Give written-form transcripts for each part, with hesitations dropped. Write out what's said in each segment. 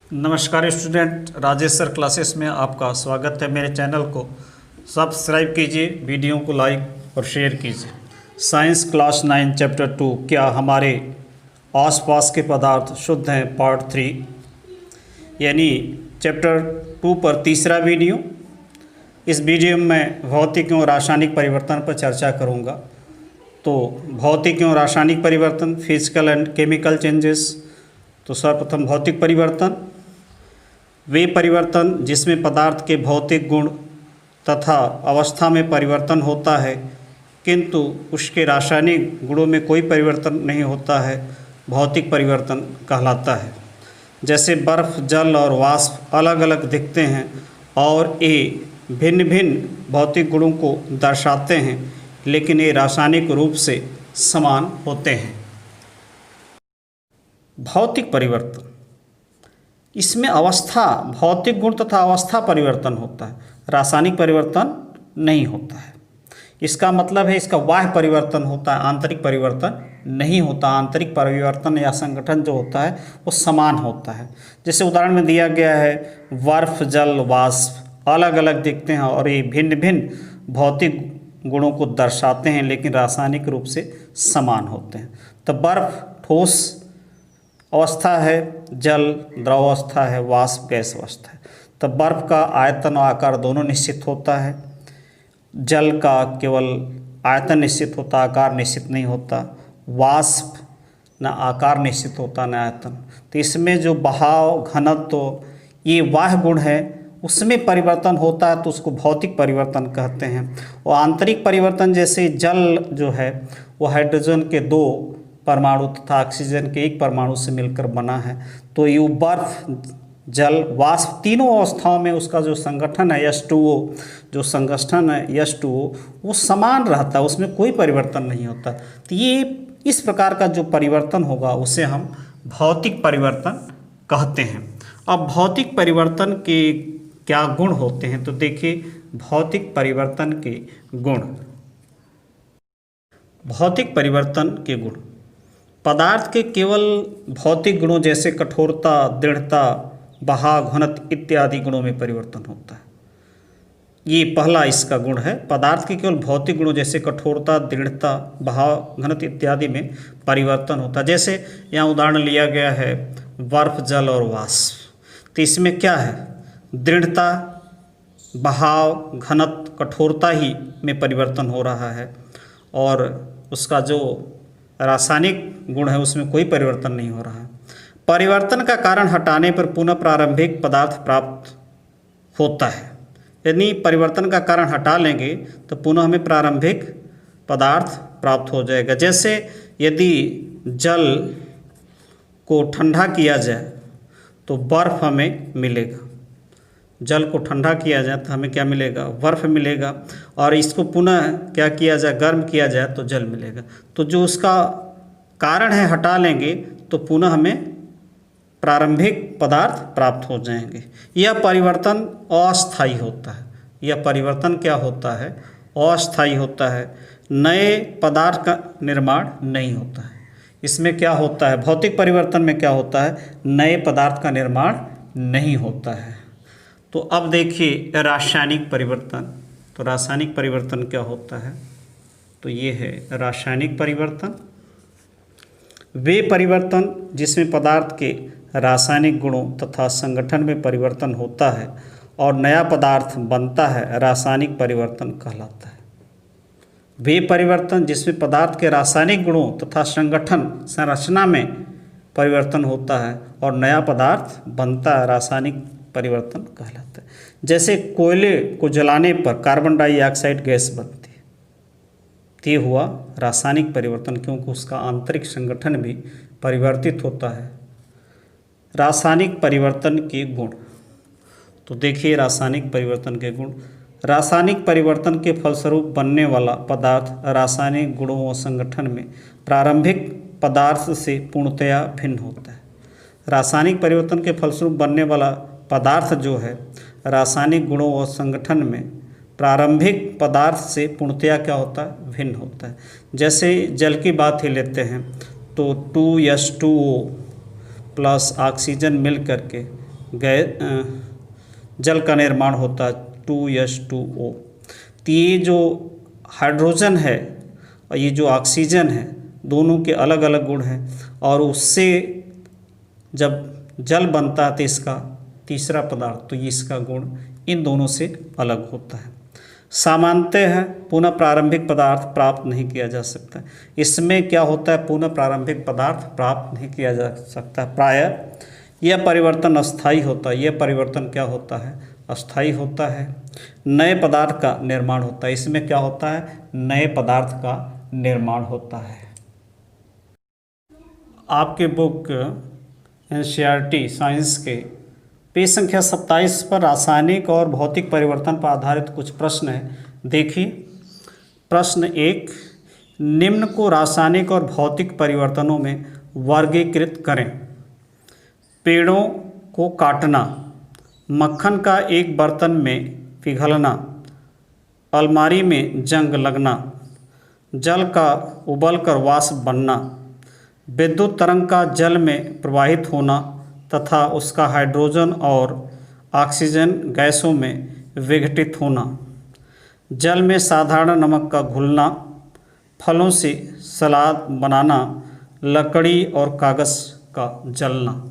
नमस्कार student, Rajesh sir classes में आपका स्वागत है। मेरे चैनल को सब्सक्राइब कीजिए, वीडियो को लाइक और शेयर कीजिए। साइंस क्लास 9 चैप्टर 2 क्या हमारे आसपास के पदार्थ शुद्ध हैं, पार्ट 3 यानी चैप्टर 2 पर तीसरा वीडियो। इस वीडियो में मैं भौतिक एवं रासायनिक परिवर्तन पर चर्चा करूँगा। तो भौतिक एवं रासायनिक परिवर्तन, फिजिकल एंड केमिकल चेंजेस। तो सर्वप्रथम भौतिक परिवर्तन, वे परिवर्तन जिसमें पदार्थ के भौतिक गुण तथा अवस्था में परिवर्तन होता है किंतु उसके रासायनिक गुणों में कोई परिवर्तन नहीं होता है, भौतिक परिवर्तन कहलाता है। जैसे बर्फ़, जल और वाष्प अलग अलग दिखते हैं और ये भिन्न भिन्न भौतिक गुणों को दर्शाते हैं, लेकिन ये रासायनिक रूप से समान होते हैं। भौतिक परिवर्तन, इसमें अवस्था, भौतिक गुण तथा अवस्था परिवर्तन होता है, रासायनिक परिवर्तन नहीं होता है। इसका मतलब है इसका बाह्य परिवर्तन होता है, आंतरिक परिवर्तन नहीं होता। आंतरिक परिवर्तन या संगठन जो होता है वो समान होता है। जैसे उदाहरण में दिया गया है, बर्फ, जल, वाष्प अलग अलग दिखते हैं और ये भिन्न भिन्न भौतिक गुणों को दर्शाते हैं, लेकिन रासायनिक रूप से समान होते हैं। तो बर्फ ठोस अवस्था है, जल द्रव अवस्था है, वाष्प गैस अवस्था है। तो बर्फ का आयतन और आकार दोनों निश्चित होता है, जल का केवल आयतन निश्चित होता, आकार निश्चित नहीं होता। वाष्प न आकार निश्चित होता न आयतन। तो इसमें जो बहाव, घनत्व, तो ये बाह्य गुण है, उसमें परिवर्तन होता है तो उसको भौतिक परिवर्तन कहते हैं। और आंतरिक परिवर्तन, जैसे जल जो है वो हाइड्रोजन के 2 परमाणु तथा ऑक्सीजन के 1 परमाणु से मिलकर बना है। तो ये बर्फ, जल, वाष्प तीनों अवस्थाओं में उसका जो संगठन है H2O, जो संगठन है H2O वो समान रहता है, उसमें कोई परिवर्तन नहीं होता। तो ये इस प्रकार का जो परिवर्तन होगा उसे हम भौतिक परिवर्तन कहते हैं। अब भौतिक परिवर्तन के क्या गुण होते हैं, तो देखिए भौतिक परिवर्तन के गुण। भौतिक परिवर्तन के गुण पदार्थ के केवल भौतिक गुणों जैसे कठोरता, दृढ़ता, बहाव, घनत्व इत्यादि गुणों में परिवर्तन होता है। ये पहला इसका गुण है, पदार्थ के केवल भौतिक गुणों जैसे कठोरता, दृढ़ता, बहाव, घनत्व इत्यादि में परिवर्तन होता है। जैसे यहाँ उदाहरण लिया गया है बर्फ, जल और वाष्प। तो इसमें क्या है, दृढ़ता, बहाव, घनत्व, कठोरता ही में परिवर्तन हो रहा है और उसका जो रासायनिक गुण है उसमें कोई परिवर्तन नहीं हो रहा है। परिवर्तन का कारण हटाने पर पुनः प्रारंभिक पदार्थ प्राप्त होता है। यदि परिवर्तन का कारण हटा लेंगे तो पुनः हमें प्रारंभिक पदार्थ प्राप्त हो जाएगा। जैसे यदि जल को ठंडा किया जाए तो बर्फ़ हमें मिलेगा, जल को ठंडा किया जाए तो हमें क्या मिलेगा, बर्फ़ मिलेगा। और इसको पुनः क्या किया जाए, गर्म किया जाए तो जल मिलेगा। तो जो उसका कारण है हटा लेंगे तो पुनः हमें प्रारंभिक पदार्थ प्राप्त हो जाएंगे। यह परिवर्तन अस्थायी होता है। यह परिवर्तन क्या होता है, अस्थायी होता है। नए पदार्थ का निर्माण नहीं होता है। इसमें क्या होता है, भौतिक परिवर्तन में क्या होता है, नए पदार्थ का निर्माण नहीं होता है। तो अब देखिए रासायनिक परिवर्तन। तो रासायनिक परिवर्तन क्या होता है, तो ये है रासायनिक परिवर्तन। वे परिवर्तन जिसमें पदार्थ के रासायनिक गुणों तथा संगठन में परिवर्तन होता है और नया पदार्थ बनता है, रासायनिक परिवर्तन कहलाता है। वे परिवर्तन जिसमें पदार्थ के रासायनिक गुणों तथा संगठन, संरचना में परिवर्तन होता है और नया पदार्थ बनता है, रासायनिक परिवर्तन कहलाता है। जैसे कोयले को जलाने पर कार्बन डाइऑक्साइड गैस बनती है, ये हुआ रासायनिक परिवर्तन, क्योंकि उसका आंतरिक संगठन भी परिवर्तित होता है। रासायनिक परिवर्तन के गुण, तो देखिए रासायनिक परिवर्तन के गुण। रासायनिक परिवर्तन के फलस्वरूप बनने वाला पदार्थ रासायनिक गुणों व संगठन में प्रारंभिक पदार्थ से पूर्णतया भिन्न होता है। रासायनिक परिवर्तन के फलस्वरूप बनने वाला पदार्थ जो है रासायनिक गुणों और संगठन में प्रारंभिक पदार्थ से पूर्णतया क्या होता है, भिन्न होता है। जैसे जल की बात ही लेते हैं तो 2H2O प्लस ऑक्सीजन मिल करके जल का निर्माण होता है 2H2O। तो ये जो हाइड्रोजन है और ये जो ऑक्सीजन है, दोनों के अलग अलग गुण हैं, और उससे जब जल बनता है तो इसका तीसरा पदार्थ, तो ये इसका गुण इन दोनों से अलग होता है। सामान्यतः पुनः प्रारंभिक पदार्थ प्राप्त नहीं किया जा सकता। इसमें क्या होता है, पुनः प्रारंभिक पदार्थ प्राप्त नहीं किया जा सकता। प्रायः यह परिवर्तन अस्थायी होता है। यह परिवर्तन क्या होता है, अस्थायी होता है। नए पदार्थ का निर्माण होता है। इसमें क्या होता है, नए पदार्थ का निर्माण होता है। आपके बुक NCERT साइंस के पेज संख्या 27 पर रासायनिक और भौतिक परिवर्तन पर आधारित कुछ प्रश्न हैं। देखिए, प्रश्न 1, निम्न को रासायनिक और भौतिक परिवर्तनों में वर्गीकृत करें। पेड़ों को काटना, मक्खन का एक बर्तन में पिघलना, अलमारी में जंग लगना, जल का उबलकर वाष्प बनना, विद्युत तरंग का जल में प्रवाहित होना तथा उसका हाइड्रोजन और ऑक्सीजन गैसों में विघटित होना, जल में साधारण नमक का घुलना, फलों से सलाद बनाना, लकड़ी और कागज़ का जलना।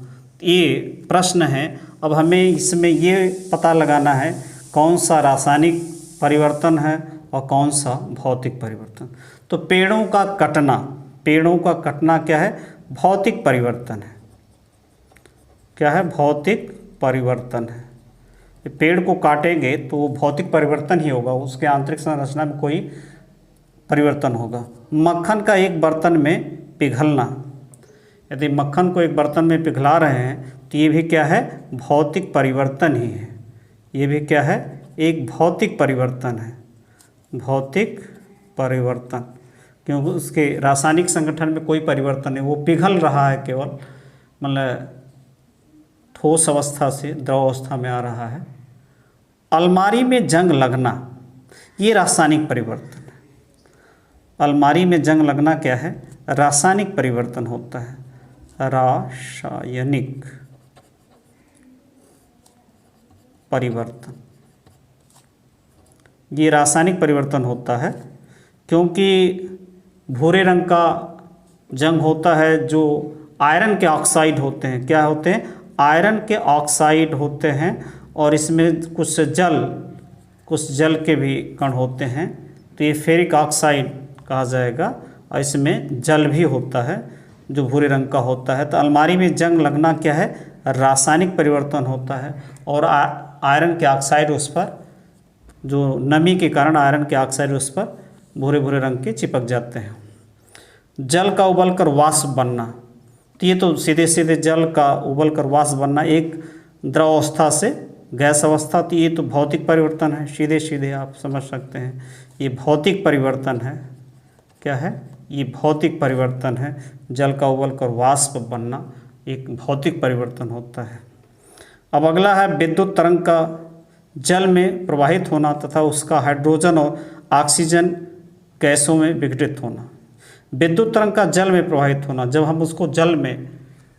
ये प्रश्न है। अब हमें इसमें ये पता लगाना है कौन सा रासायनिक परिवर्तन है और कौन सा भौतिक परिवर्तन। तो पेड़ों का कटना, पेड़ों का कटना क्या है, भौतिक परिवर्तन है। क्या है, भौतिक परिवर्तन है। पेड़ को काटेंगे तो वो भौतिक परिवर्तन ही होगा, उसके आंतरिक संरचना में कोई परिवर्तन होगा। मक्खन का एक बर्तन में पिघलना, यदि मक्खन को एक बर्तन में पिघला रहे हैं तो ये भी क्या है, भौतिक परिवर्तन ही है। ये भी क्या है, एक भौतिक परिवर्तन है, भौतिक परिवर्तन, क्योंकि उसके रासायनिक संगठन में कोई परिवर्तन नहीं, वो पिघल रहा है, केवल मतलब ठोस अवस्था से द्रव अवस्था में आ रहा है। अलमारी में जंग लगना, ये रासायनिक परिवर्तन है। अलमारी में जंग लगना क्या है, रासायनिक परिवर्तन होता है, रासायनिक परिवर्तन। ये रासायनिक परिवर्तन होता है क्योंकि भूरे रंग का जंग होता है जो आयरन के ऑक्साइड होते हैं। क्या होते हैं, आयरन के ऑक्साइड होते हैं, और इसमें कुछ जल के भी कण होते हैं, तो ये फेरिक ऑक्साइड कहा जाएगा, और इसमें जल भी होता है जो भूरे रंग का होता है। तो अलमारी में जंग लगना क्या है, रासायनिक परिवर्तन होता है, और आयरन के ऑक्साइड उस पर, जो नमी के कारण आयरन के ऑक्साइड उस पर भूरे भूरे रंग के चिपक जाते हैं। जल का उबलकर वाष्प बनना, तो ये तो सीधे सीधे जल का उबलकर वाष्प बनना, एक द्रव अवस्था से गैस अवस्था, तो ये तो भौतिक परिवर्तन है, सीधे सीधे आप समझ सकते हैं, ये भौतिक परिवर्तन है। क्या है, ये भौतिक परिवर्तन है। जल का उबलकर वाष्प बनना एक भौतिक परिवर्तन होता है। अब अगला है विद्युत तरंग का जल में प्रवाहित होना तथा उसका हाइड्रोजन और ऑक्सीजन गैसों में विघटित होना। विद्युत तरंग का जल में प्रवाहित होना, जब हम उसको जल में,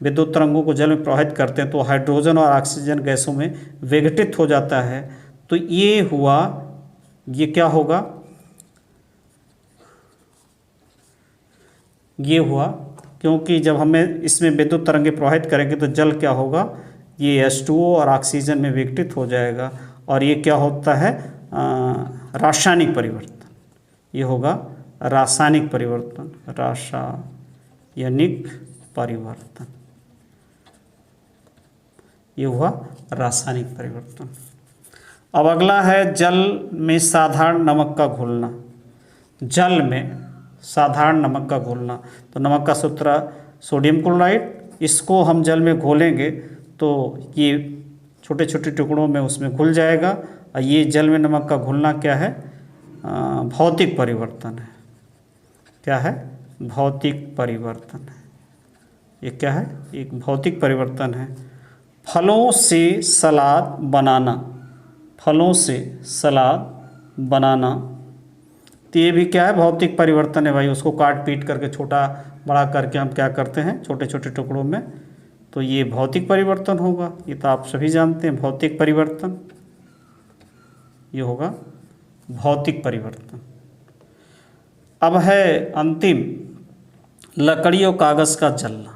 विद्युत तरंगों को जल में प्रवाहित करते हैं तो हाइड्रोजन और ऑक्सीजन गैसों में विघटित हो जाता है। तो ये हुआ, ये क्या होगा, ये हुआ क्योंकि जब हमें इसमें विद्युत तरंगें प्रवाहित करेंगे तो जल क्या होगा, ये H2O और ऑक्सीजन में विघटित हो जाएगा, और ये क्या होता है, रासायनिक परिवर्तन। ये होगा रासायनिक परिवर्तन, रासायनिक परिवर्तन, ये हुआ रासायनिक परिवर्तन। अब अगला है जल में साधारण नमक का घुलना। जल में साधारण नमक का घुलना, तो नमक का सूत्र सोडियम क्लोराइड, इसको हम जल में घोलेंगे तो ये छोटे छोटे टुकड़ों में उसमें घुल जाएगा, और ये जल में नमक का घुलना क्या है, भौतिक परिवर्तन है। क्या है, भौतिक परिवर्तन है। ये क्या है, एक भौतिक परिवर्तन है। फलों से सलाद बनाना, फलों से सलाद बनाना, तो ये भी क्या है, भौतिक परिवर्तन है भाई। उसको काट पीट करके छोटा बड़ा करके हम क्या करते हैं, छोटे छोटे टुकड़ों में तो ये भौतिक परिवर्तन होगा, ये तो आप सभी जानते हैं भौतिक परिवर्तन, ये होगा भौतिक परिवर्तन। अब है अंतिम, लकड़ी और कागज़ का जलना।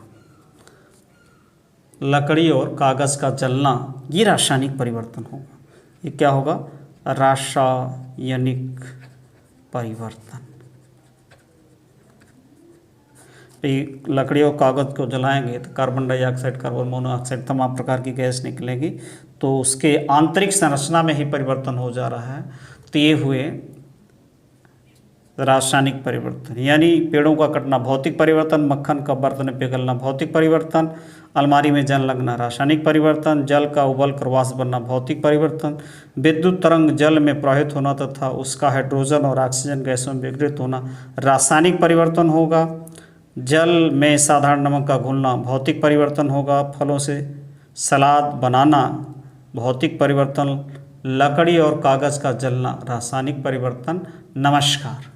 लकड़ी और कागज़ का जलना ये रासायनिक परिवर्तन होगा। ये क्या होगा? रासायनिक परिवर्तन। लकड़ी और कागज़ को जलाएंगे तो कार्बन डाइऑक्साइड, कार्बन मोनोऑक्साइड, तमाम प्रकार की गैस निकलेगी, तो उसके आंतरिक संरचना में ही परिवर्तन हो जा रहा है। तो ये हुए रासायनिक परिवर्तन। यानी पेड़ों का कटना भौतिक परिवर्तन, मक्खन का बर्तन में पिघलना भौतिक परिवर्तन, अलमारी में जंग लगना रासायनिक परिवर्तन, जल का उबल कर वाष्प बनना भौतिक परिवर्तन, विद्युत तरंग जल में प्रवाहित होना तथा उसका हाइड्रोजन और ऑक्सीजन गैसों में विघटित होना रासायनिक परिवर्तन होगा। जल में साधारण नमक का घुलना भौतिक परिवर्तन होगा। फलों से सलाद बनाना भौतिक परिवर्तन। लकड़ी और कागज़ का जलना रासायनिक परिवर्तन। नमस्कार।